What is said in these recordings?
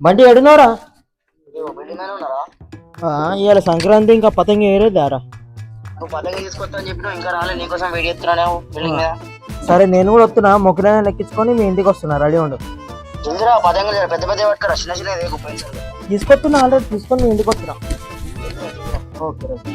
బండి ఎడున్నారా? ఇవాళ సంక్రాంతి ఇంకా పతంగ ఏరేదారా? నువ్వు పతంగ తీసుకొస్తా అని చెప్పినా ఇంకా రాలే. నీకోసం వెయిట్ చేస్తున్నాను బిల్డింగ్ మీద. సరే నేను కూడా వస్తున్నా. మొక్కలైనా లెక్కించుకొని మీ ఇంటికి వస్తున్నా. రెడీ ఉండు. జల్దిరా పతంగ పెద్ద పెద్ద పట్టుకురా, చిన్న చిన్న తీసుకొస్తున్నా. ఆల్రెడీ తీసుకొని మీ ఇంటికి వస్తున్నా. Okay right.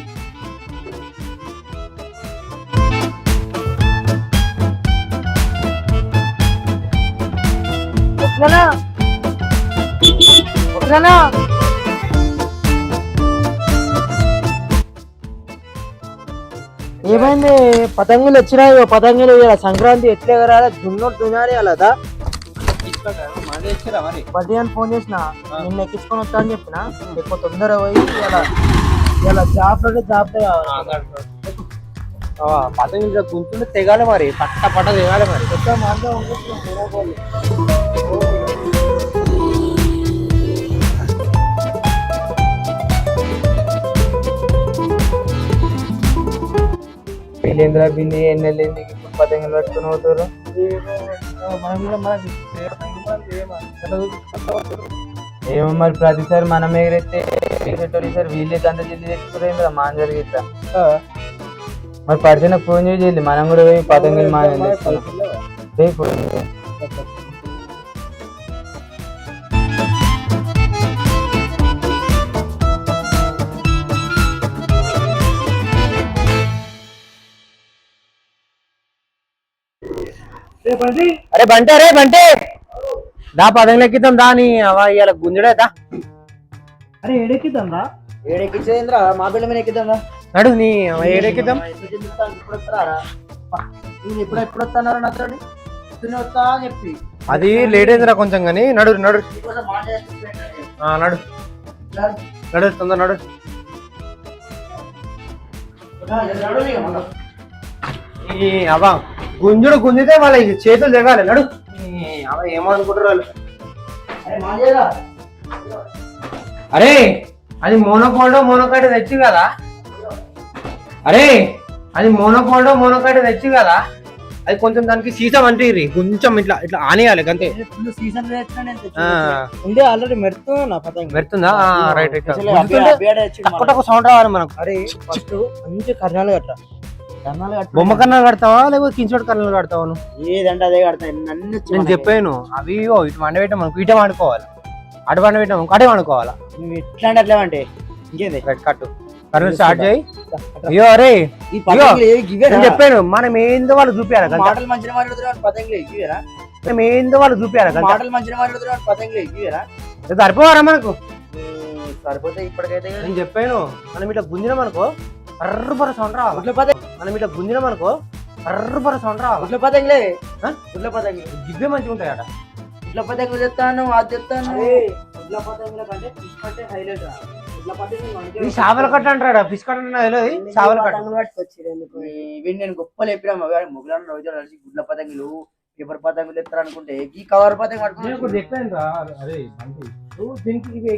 ఏమైంది? పతంగులు వచ్చినాయి. పతంగులు సంక్రాంతి ఎట్లా ఎగరాలి? దున్నోడు దున్నాలి అలాదా? బర్త్డే అని ఫోన్ చేసిన, నిన్న ఎక్కించుకొని వస్తా అని చెప్పిన. ఎక్కువ తొందర పోయి ఇలా జాబ్ పతంగులు గుంటుండే తెగాలి మరి, పట్ట తెగాలి మరి. వీళ్ళేంద్ర బింది ఎన్నెళ్ళింది ఇప్పుడు పతంగులు పట్టుకుని అవుతారు. ఏమో మరి ప్రతిసారి మనం ఎగిరెత్తే సార్ వీళ్ళే అంత జల్లి తెచ్చుకోలేదు మాన జరిగిద్దా. మరి పడితే నాకు ఫోన్ చేయాలి, మనం కూడా పోయి పతంగులు మాన తెచ్చుకున్నాం. అరే బంటే, అరే బంటే దా పదంగా ఎక్కిద్దాం దా. నీ ఇవాళ గుంజుడేదా? అరే ఏడెక్కిద్దాం రా. ఏడెక్కించేంద్రా? మా బిడ్డ మీద ఎక్కిద్దాం రా. నడు నీ ఏడెక్కిద్దాం. ఎప్పుడు వస్తాను నాతో వస్తా అని చెప్పి అది లేట్ అయిందిరా కొంచెం కానీ. నడు నడు నడు నడు తొందర నడు. అవా గుంజుడు గుంజితే వాళ్ళ చేతులు దిగాలి. నడు అవ ఏమో అనుకుంటారు వాళ్ళు. అరే అది మోనోకాట తెచ్చి కదా. అరే అది మోనోకాట తెచ్చి కదా. అది కొంచెం దానికి సీసం అంటే కొంచెం ఇట్లా ఇట్లా ఆనేయాలి అంతే. ఉండే ఆల్రెడీ మెరుతున్నా పతంగి. మెరుతుందా? Right right. సౌండ్ రావాలి మనకు. అరే ఫస్ట్ మంచి కర్ణాలు కట్ట. బొమ్మ కన్నాలు కడతావా లేకపోతే కించోటి కన్నాలు కడతావా? నువ్వు ఏదంటే అదే కడతాను. నేను చెప్పాను అవి ఇటు వండబెట్టాం మనకు ఇటే వండుకోవాలి, అటు వండబెట్టాం అటే వండుకోవాలా. నువ్వు ఎట్లా అంటే అట్లా అంటే ఇంకేంది కట్టు కర్నూలు స్టార్ట్ చేయి. అయ్యో అరే నేను చెప్పాను మనం ఏందో వాళ్ళు చూపించాలి. మాటలు మంచిగా మాట్లాడుతున్నాడు పతంగులు ఎక్కివేరా. మనం ఏందో వాళ్ళు చూపించాలి. మాటలు మంచిగా మాట్లాడుతున్నాడు పతంగులు ఎక్కివేరా. సరిపోవారా మనకు? సరిపోతే ఇప్పటికైతే నేను చెప్పాను మనం ఇట్లా గుంజినాం అనుకో కర్ర సౌండ్ రావాలి. మనం ఇట్లా గుంజినాం అనుకో కర్ర సౌండ్ రావాలి. గుడ్ల పతంగులే గుడ్ల పతంగులు గివ్వే మంచిగా ఉంటాయి అట. గుడ్ల పతంగులు తెస్తాను అది తెస్తాను. గుడ్ల పతంగుల కంటే ఫిష్ కట్టే హైలైట్ రా. గుడ్ల పతంగులు చేపల కట్ట అంటారా? ఫిష్ కట్ట చేపల పతంగులు పట్టుకొచ్చి ఇవి నేను గొప్పలు చెప్పినా మొగలను రోజు కలిసి గుడ్ల పతంగులు పేపర్ పతంగులు ఎత్తారు అనుకుంటే ఈ కవర్ పతంగులు పట్టుకుని చెప్పాను రా. అరే దీనికి ఇవి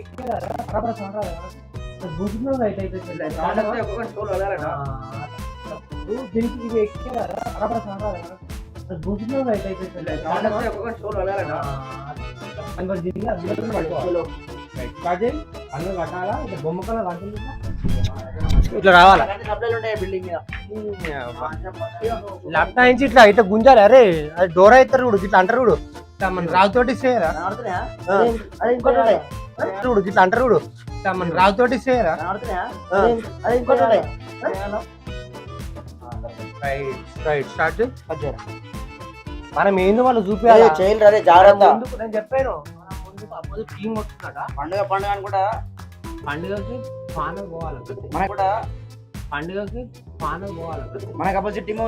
ఇట్లా రావాలా లప్టా నుంచి ఇట్లా ఇట్లా గుంజాలి. అరే అది డోర్ అవుతారు చూడు ఇట్లా అంటారు చూడు. మన రావుతోటి ఇస్తేరా చూడు ఇట్లా అంటారు చూడు. మన రావుతోటి ఇస్తేరా స్టార్ట్. మనం ఏందో వాళ్ళు చూపించాలి. నేను చెప్పాను టీం వస్తున్నాడా పండుగ అనుకుంటా. పండుగకి పానం పోవాలి. మనకు కూడా పండుగకి పానం పోవాలి. మనకు అపోజిట్ టీం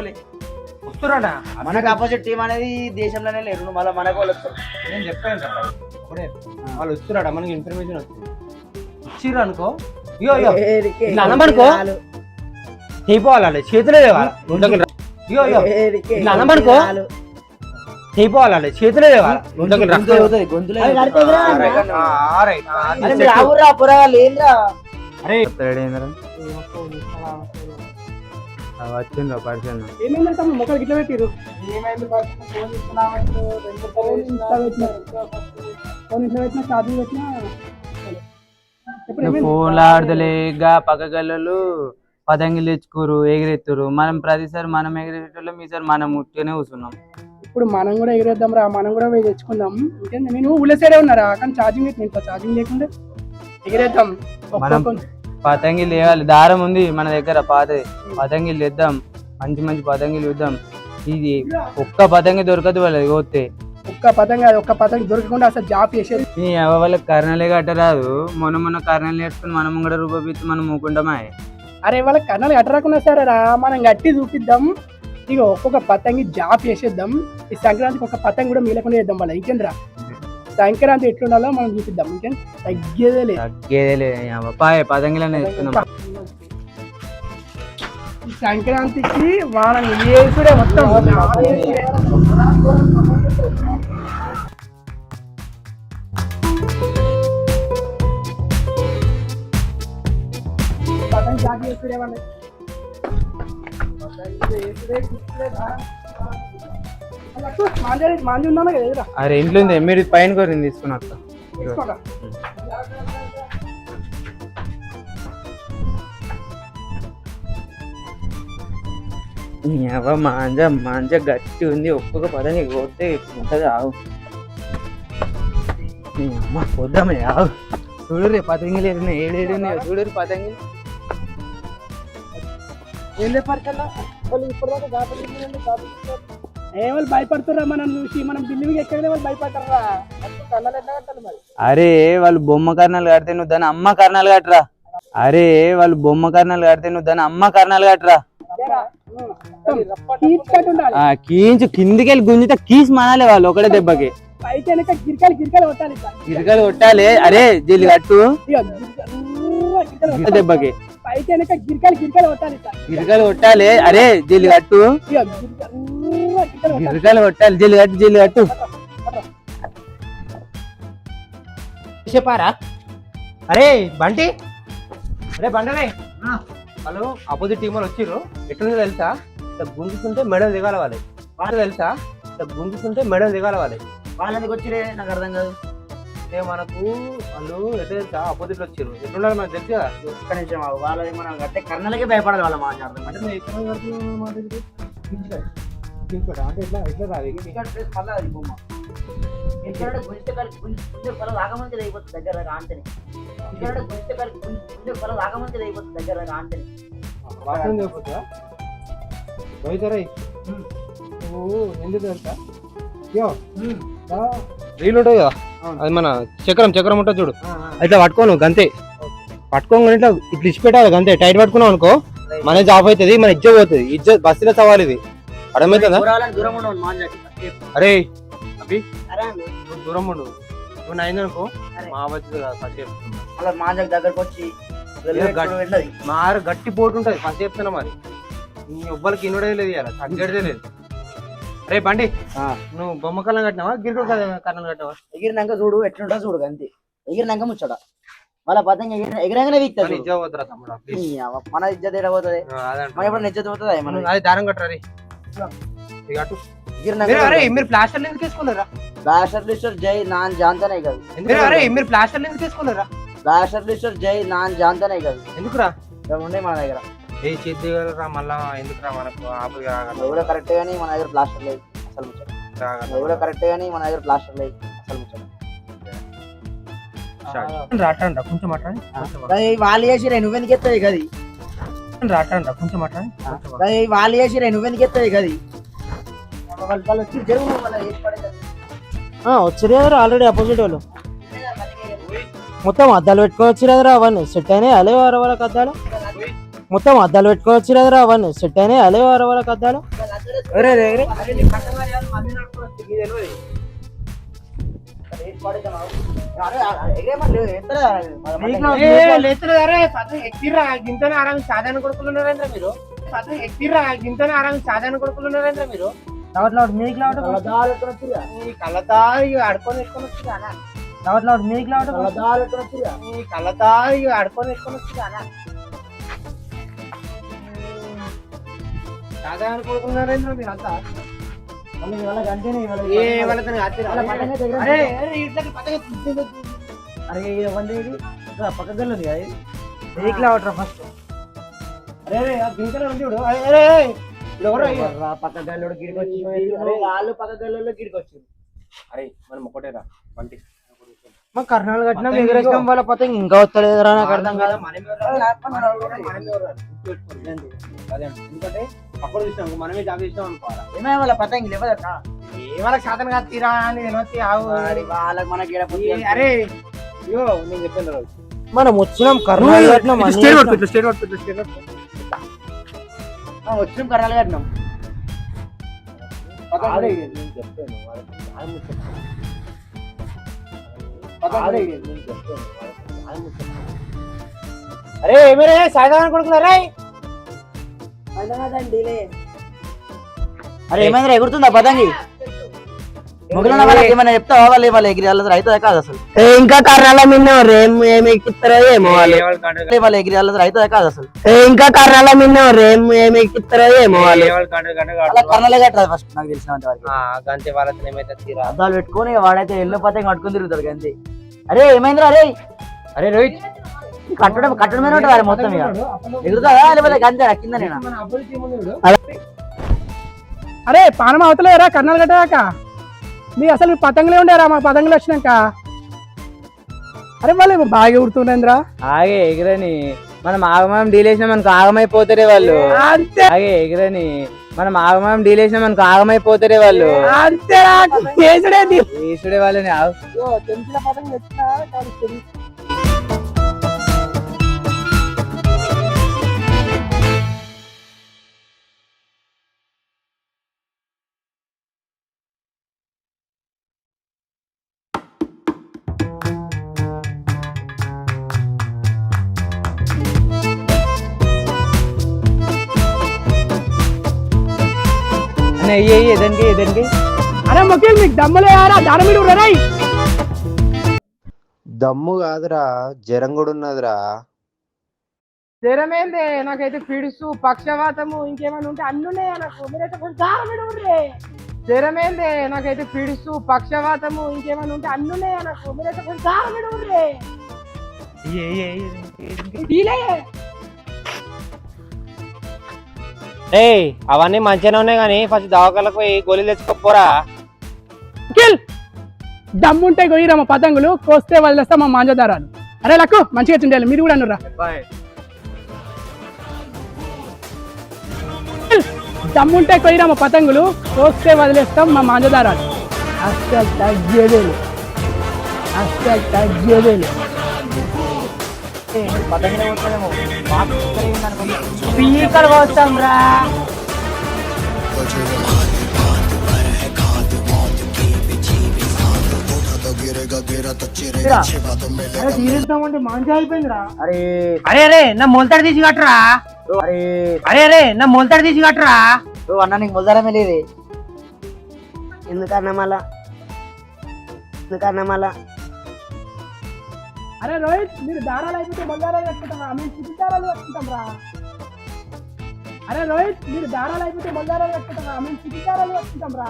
వస్తున్నాడా? మనకు అపోజిట్ టీం అనేది దేశంలోనే లేరు. మళ్ళీ మనకు వాళ్ళు వస్తారు. నేను చెప్పాను కదా అప్పుడే వాళ్ళు వస్తున్నాడా మనకి ఇన్ఫర్మేషన్ వచ్చింది. వచ్చిర్రు అనుకో ఇట్లా అనమనుకో అయిపోవాలి. చేతులే ఇట్లా అనమనుకో అయిపోవాలి. చేతులే వచ్చిండ్రా పరిచయం. ఏమైందంటే మొక్కలు గిట్ల పెట్టిరు. ఏమైంది ఇంట్లో పెట్టినా ఛార్జింగ్ పెట్టినా నువ్వు ఫోన్లో ఆడతలేగా పక్క గల్లలు పతంగిలు తెచ్చుకోరు ఎగిరెత్తురు మనం ప్రతిసారి మనం ఎగిరేటోళ్ళం ఈసారి మనం ముట్టినే కూర్చున్నాం. ఇప్పుడు మనం కూడా ఎగిరేద్దాం రా, మనం కూడా పోయి తెచ్చుకుందాం. ఇంకేంది నేను ఊళ్ళో సైడే ఉన్నారా కానీ ఛార్జింగ్ పెట్టిన ఇంట్లో ఛార్జింగ్ లేకుండా ఎగిరేద్దాం. మనం పతంగిలు వేయాలి, దారం ఉంది మన దగ్గర పాతది, పతంగిలు తెద్దాం, మంచి మంచి పతంగిలు ఇద్దాం. ఇది ఒక్క పతంగి దొరకదు వాళ్ళది పోతే. ఒక్క పతంగి దొరకకుండా అసలు జాబ్ చేసేది. నీ వాళ్ళకి కర్ణాలే కట్టరాదు, మొన్న కర్ణాలు నేర్చుకుని మనం కూడా రూపాయి మనం మూకుంటామా. అరే వాళ్ళకి కర్ణాలు కట్టరాకున్నా సరే రా, మనం గట్టి చూపిద్దాం. ఇక ఒక్కొక్క పతంగి జాబ్ చేసేద్దాం. ఈ సంక్రాంతికి ఒక పతంగి కూడా మీలకుండా చేద్దాం వాళ్ళ. ఇంకేంద్రా సంక్రాంతి ఎట్లుండాలో మనం చూపిద్దాం. ఇంకేం తగ్గేదే లేదు పతంగిలనే తెచ్చుకుందాం. సంక్రాంతికి మనం వేసుడే మొత్తం పతంగి జాబ్ చేసుడే వాళ్ళ. మాంజీ ఉన్నాను కదా ఎదురా అరే ఇంట్లో ఉంది మీరు పైన కోరింది తీసుకుని వస్తా. తీసుకోరా. మాంజ గట్టి ఉంది, ఒక్కొక్క పదంగా పోతే ఉంటుంది. ఆవు అమ్మ పోద్దామే ఆవు. చూడరు పతంగిలు ఎరినాయి, ఏడేడున్నాయి చూడరు పతంగిలు. ఏం లేపరకల్లా వాళ్ళు ఇప్పటిదాకా వాళ్ళు భయపడుతుర్రా మనం చూసి. మనం బిల్డింగ్ ఎక్కడనే వాళ్ళు భయపడతారా. కన్నాలు ఎట్లా కట్టాలి మరి? అరే వాళ్ళు బొమ్మ కర్ణాలు కడితే నువ్వు దాని అమ్మ కర్ణాలు కట్టరా. అరే వాళ్ళు బొమ్మ కర్ణాలు కడితే నువ్వు దాని అమ్మ కర్ణాలు కట్టరా. కీంచు కిందికి వెళ్ళి గుంజితే కీస్ మానాలి వాళ్ళు ఒకటే దెబ్బకి. పైకి వెనక గిరికలు కొట్టాలి. గిరికలు కొట్టాలి. అరే జల్లి కట్టు దెబ్బకి. పైకి వెనక గిరికలు కొట్టాలి. గిరికలు కొట్టాలి. అరే జల్లి కట్టు. గిరికలు కొట్టాలి. జల్లి కట్టు చెప్పారా? అరే బంటి, అరే బండరే, వాళ్ళు అపోజిట్ టీం వాళ్ళు వచ్చిర్రు. ఎట్లుందో తెలుసా? గుంజుకుంటే మెడలు దిగాల వాళ్ళే. వాళ్ళు తెలుసా? గుంజుకుంటే మెడలు దిగాల వాళ్ళే. వాళ్ళు ఎందుకు వచ్చిరే నాకు అర్థం కాదు. మనకు వాళ్ళు ఎట్లా తెలుసా? అపోజిట్ లో వచ్చిర్రు. ఎట్లున్నారు మనకు తెలుసు కదా. ఒక్క నిమిషం వాళ్ళది మనం కట్టే కర్ణాలకే భయపడాలి వాళ్ళ మాట అర్థం. అంటే నువ్వు ఎక్కడ అంటే ఎట్లా ఎట్లా రాదు మళ్ళీ అది బొమ్మ ఇక్కడ గుంజే పల రాగమంది అయిపోతుంది దగ్గర ఆంటని. ఇక్కడ గుంజే పల రాగమంది అయిపోతుంది దగ్గర ఆంటని. రోహితరే నువ్వు ఎందుకు తెలుసా? రీల్ ఉంటుంది కదా, అది మన చక్రం ఉంటుంది చూడు, ఇట్లా పట్టుకోను గంతే. పట్టుకోని ఇట్లా ఇట్లా ఇచ్చి పెట్టాలి గంతే. టైట్ పట్టుకున్నావు అనుకో మన జాబ్ అవుతుంది, మన ఇజ్జత్ పోతుంది. ఇజ్జత్ బస్సులో సవాల్ ఇది, అర్థమవుతుందా? అరే అభి నువ్వు దూరం ఉండు. నువ్వు అయిందనుకో మా వచ్చి ఫస్ట్ చెప్తున్నా. మాంజకు దగ్గరకు వచ్చి మారు గట్టి పోటు ఉంటుంది ఫస్ట్ చెప్తున్నా. మరి నీ ఎవ్వరికి ఇనుడే లేదు, ఇలా తగ్గడితే లేదు. రే బండి, నువ్వు బొమ్మ కళ్ళం కట్టినావా గిరికలు కళ్ళం కట్టినావా? ఎగిరినాక చూడు ఎట్లుంటా చూడు అంతే. ఎగిరినాక ముచ్చట వాళ్ళ పతంగా ఎగిరంగానే వీక్తుంది. ఇజ్జత్ పోతురా తమ్ముడా, మన ఇజ్జత్ ఎడ పోతుంది? మన ఎప్పుడు ఇజ్జత్ పోతుంది? మనం అది దారం కట్టరా. మీరు ప్లాస్టర్ ఎందుకు వేసుకోలేరా? ప్లాస్టర్ లిస్టర్ జై నాన్ జాన్తానే కాదు. మీరు ప్లాస్టర్ ఎందుకు వేసుకోలేరా? ప్లాస్టర్ లిస్టర్ జై నాన్ జాన్తానే కాదు. ఎందుకురా ఉండే మన దగ్గర ఏ చేద్దా మళ్ళా ఎందుకురా? మనకు ఎవరో కరెక్ట్ గానీ మన దగ్గర ప్లాస్టర్ లేదు అసలు ముచ్చట. ఎవరో కరెక్ట్ గానీ మన దగ్గర ప్లాస్టర్ లేదు అసలు ముచ్చట. కొంచెం వాళ్ళు చేసిరే నువ్వెందుకు ఎత్తాయి కది. కొంచెం వాళ్ళు చేసిరే నువ్వెందుకు ఎత్తాయి కది. వచ్చిరేదరా ఆల్రెడీ అపోజిట్ వాళ్ళు మొత్తం అద్దాలు పెట్టుకొని వచ్చిరేదరా. అవన్నీ సెట్ అయినాయి అలే వారు వాళ్ళకి అద్దాలు. మొత్తం అద్దాలు పెట్టుకొని వచ్చిరేదరా. అవన్నీ సెట్ అయినాయి అలే వారు వాళ్ళకి అద్దాలు. గింతనే ఆరామి సాధారణ కొడుకులు ఉన్నారంటే మీరు. గింతనే ఆరామి సాధారణ కొడుకులు ఉన్నారంటే మీరు. మీకు కళ్ళతా ఆడుకొని వేసుకొని వచ్చింది అన్న. మీకు కళ్ళతా ఆడుకొని వేసుకొని వచ్చింది అన్న. సాధారణ కొడుకున్నారేంద్ర మీరు అంతా. మళ్ళీ వాళ్ళకి అంతేనే ఏ వాళ్ళతోని కాదురా. వాళ్ళ పతంగ దగ్గర అరే అరే ఇట్లకి పతంగ తీసేది. అరే ఇది వంద ఇది పక్క గల్లు ఉంది కదా ఇది. ఇట్లా అవట్రా ఫస్ట్. అరే అరే ఆ గ్రీన్ కలర్ ఉంది చూడు. అరే అరే అరే. ఇది ఎవరో అయ్యా. రా పక్క గల్లోడు గిడికి వచ్చి అరే వాళ్ళు పక్క గల్లలో గిడికి వచ్చారు. అరే మనం ఒకటేరా బంటి. మా కర్ణాలు కట్టినా ఎగరేసినాం వాళ్ళ పతంగి ఇంకా వస్తలేదురా నాకు అర్థం కాదు. ఎందుకంటే అప్పుడు చూసినాం మనమే జాబ్ చేసినాం అనుకోవాలా. ఏమైనా వాళ్ళ పతంగి లేవదట ఏ వాళ్ళకి శాతం కాదు తీరా అని తెలియదు. ఆవు. వాళ్ళకి మనకి ఈడ పొద్దు ఏ, అరే అయ్యో నేను చెప్పాను రోజు మనం వచ్చినాం కర్ణాలు కట్టినాం అన్ని స్టేట్ చేసినాం. పట్టుకో స్టేట్ పట్టుకో స్టేట్ పట్టుకో. వచ్చిన కర్రాలు కట్టినాం. అరే నేను చెప్తాను వాళ్ళకి ఆయన ముచ్చట. అరే నేను చెప్తాను వాళ్ళకి ఆయన ముచ్చట. అరే ఏమరే సాయంత్రం కొడుకున్నారా? అరే ఏమైందిరా ఎగురుతుందా పతంగి? మొగలన్న వాళ్ళకి ఏమైనా చెప్తావా? వాళ్ళు ఏమైనా ఎగిరి వాళ్ళ అవుతుందా కాదు అసలు? ఇంకా కర్ణాల మిన్నవారు ఏమి ఎక్కిస్తారో ఏమో వాళ్ళు. వాళ్ళ ఎగిరి వాళ్ళ అవుతుందా కాదు అసలు? ఇంకా కర్ణాల మిన్నవారు ఏమి ఎక్కిస్తారో ఏమో వాళ్ళు. వాళ్ళ కర్ణలే కట్టదు ఫస్ట్ నాకు తెలిసినంత వరకు. గంతే వాళ్ళతో ఏమైతే తీరా. అద్దాలు పెట్టుకొని వాడైతే ఎల్లో పతంగి కట్టుకుని తిరుగుతాడు అంతే. అరే ఏమైందిరా అరే? అరే రోహిత్ కట్టడం మీద ఉంటుంది మొత్తం ఇక ఎగురుతుందా లేకపోతే గంతే కింద నేను అరే పానం అవతలేరా కర్ణాలు కట్టాక మీ అసలు మీ పతంగులే ఉండేరా మా పతంగులు వచ్చినాక. అరే వాళ్ళు బాగా ఎగురుతుండ్రా. ఆగే ఎగిరని మనం ఆగమనం డీల్ చేసినాం మనకు ఆగమైపోతారే వాళ్ళు. అంతే ఆగే ఎగిరని మనం ఆగమనం డీల్ చేసినాం మనకు ఆగమైపోతారే వాళ్ళు. అంతేరా చేసుడేది. వేసుడే వాళ్ళని ఆగు. తెలిసిన పతంగి వచ్చినా కానీ తెలియదు. అన్న అయ్యి దానికి అరే మొకేల్ మీకు దమ్ములే ఆరా దాని మీద రే. దమ్ము కాదురా జ్వరం కూడా ఉన్నదిరా. జ్వరమేందే నాకైతే పిడుసు పక్షవాతము ఇంకేమైనా ఉంటే అన్ని ఉన్నాయా నాకు. మీరైతే కొంచెం దారం మీద ఉండ్రే. జ్వరమేందే నాకైతే పిడుసు పక్షవాతము ఇంకేమైనా ఉంటే అన్ని ఉన్నాయా నాకు. మీరైతే కొంచెం దారం మీద ఉండ్రే. అవన్నీ మంచిగానే ఉన్నాయి కానీ ఫస్ట్ దవాఖాలకు పోయి గోళీలు తెచ్చుకోపోరా. దమ్ముంటే గొయ్యిరా మా పతంగులు కోస్తే వదిలేస్తా మా మాంజదారాలు. అరే లక్కు మంచిగా తిండాలి మీరు కూడా అన్నురా. దమ్ముంటే కొయ్యిరా మా పతంగులు కోస్తే వదిలేస్తాం మా మాంజదారాలు. అస్సలు తగ్గేదేలు అస్సలు తగ్గేదేలు. పతంగి స్పీకర్ వస్తాం రా. తీరుస్తామంటే మంచి అయిపోయిందిరా. అరే అరే అరే నా మొలతాడు తీసి కట్టరా. అరే అరే అరే నా మొలతాడు తీసి కట్టరా. అన్న నీకు మొదలమే లేదు. ఎందుకన్నా మళ్ళా అరే రోహిత్ మీరు దారాలు అయిపోతే మొదలారాలు కట్టుకుంటాం మేము చిటి దారాలు కట్టుకుంటాం రా. అరే రోహిత్ మీరు దారాలు అయిపోతే మొదలారాలు కట్టుకుంటాం మేము చిటి దారాలు కట్టుకుంటాం రా.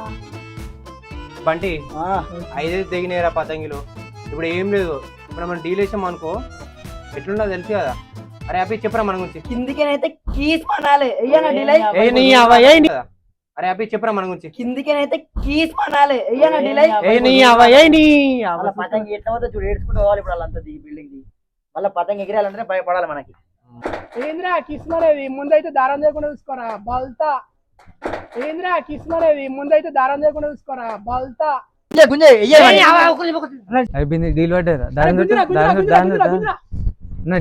బంటి 5 తెగినాయిరా పతంగిలు. ఇప్పుడు ఏం లేదు. ఇప్పుడు మనం డీల్ వేసాం అనుకో ఎట్లుండో తెలుసు కదా. అరే హ్యాపీ చెప్పరా మన గురించి. కిందికేనైతే కీస్ మనాలి. అరే హ్యాపీ చెప్పరా మన గురించి. కిందికేనైతే కీస్ మనాలి. వాళ్ళ పతంగి ఎట్లా పోతే చూడు ఏడ్చుకుంటూ పోవాలి. ఇప్పుడు వాళ్ళంతా దిగి బిల్డింగ్ ది వాళ్ళ పతంగి ఎగిరాలంటే భయపడాలి మనకి. ఏంద్రా కిస్మనేది ముందైతే దారం చేయకుండా చూసుకోరా బల్తా. ఏంద్రా కిస్మనేది ముందైతే దారం చేయకుండా చూసుకోరా బల్తా. అయిపోయింది డీల్ పడ్డారా అరే గుంజురా, గుంజురా, గుంజురా, గుంజురా, గుంజురా.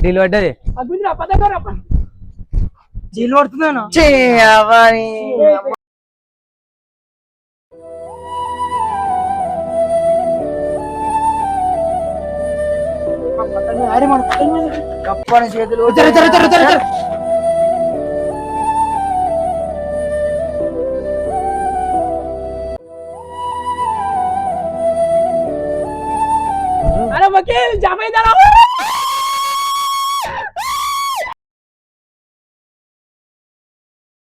డీల్ పడ్డది. ఆ గుంజురా, పతంగరా, జీలు పడుతున్నాను. అరే మన పతంగి కప్పని చేతులు అరే ఓకే జామైందా